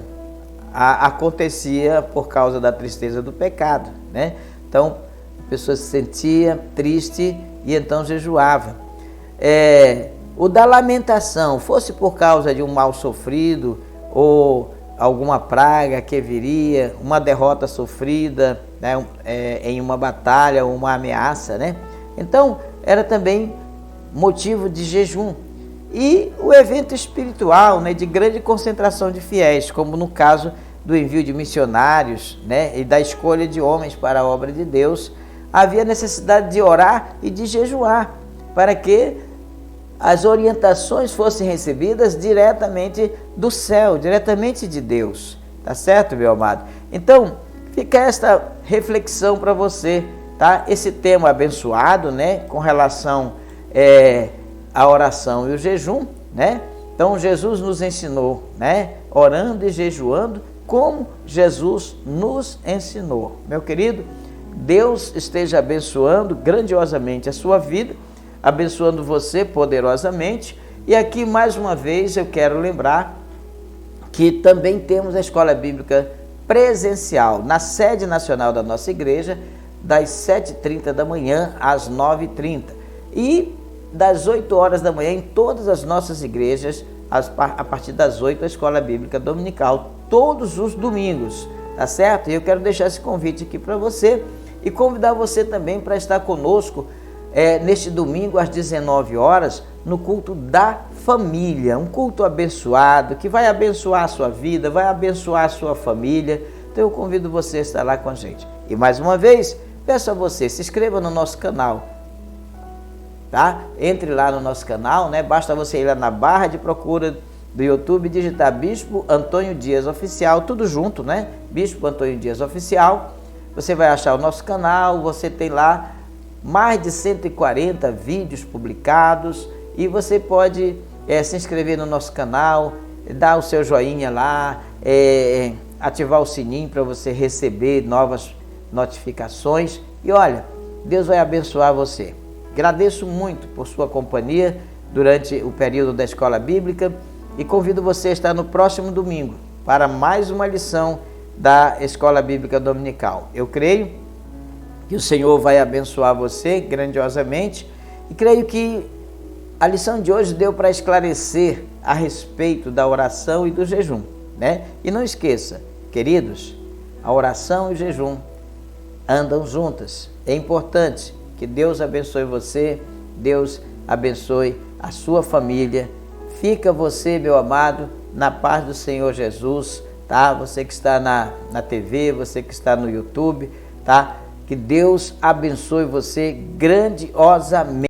[SPEAKER 1] acontecia por causa da tristeza do pecado, né? Então a pessoa se sentia triste e então jejuava. O da lamentação, fosse por causa de um mal sofrido ou alguma praga que viria, uma derrota sofrida, né, em uma batalha ou uma ameaça, né? Então era também motivo de jejum. E o evento espiritual, né, de grande concentração de fiéis, como no caso do envio de missionários, né, e da escolha de homens para a obra de Deus, havia necessidade de orar e de jejuar, para que as orientações fossem recebidas diretamente do céu, diretamente de Deus. Tá certo, meu amado? Então, fica esta reflexão para você, tá? Esse tema abençoado, né, com relação à oração e o jejum, né? Então, Jesus nos ensinou, né, orando e jejuando, como Jesus nos ensinou. Meu querido, Deus esteja abençoando grandiosamente a sua vida, abençoando você poderosamente. E aqui, mais uma vez, eu quero lembrar que também temos a Escola Bíblica presencial na sede nacional da nossa igreja, das 7h30 da manhã às 9h30. E das 8 horas da manhã em todas as nossas igrejas, a partir das 8, a Escola Bíblica Dominical, todos os domingos, tá certo? E eu quero deixar esse convite aqui para você e convidar você também para estar conosco neste domingo às 19 horas, no culto da família, um culto abençoado, que vai abençoar a sua vida, vai abençoar a sua família. Então eu convido você a estar lá com a gente. E mais uma vez, peço a você, se inscreva no nosso canal, tá? Entre lá no nosso canal, né? Basta você ir lá na barra de procura do YouTube, digitar Bispo Antônio Dias Oficial, tudo junto, né? Bispo Antônio Dias Oficial. Você vai achar o nosso canal, você tem lá mais de 140 vídeos publicados e você pode se inscrever no nosso canal, dar o seu joinha lá, ativar o sininho para você receber novas notificações. E olha, Deus vai abençoar você. Agradeço muito por sua companhia durante o período da Escola Bíblica e convido você a estar no próximo domingo para mais uma lição da Escola Bíblica Dominical. Eu creio que o Senhor vai abençoar você grandiosamente e creio que a lição de hoje deu para esclarecer a respeito da oração e do jejum, né? E não esqueça, queridos, a oração e o jejum andam juntas. É importante que Deus abençoe você, Deus abençoe a sua família. Fica você, meu amado, na paz do Senhor Jesus, tá? Você que está na TV, você que está no YouTube, tá? Que Deus abençoe você grandiosamente.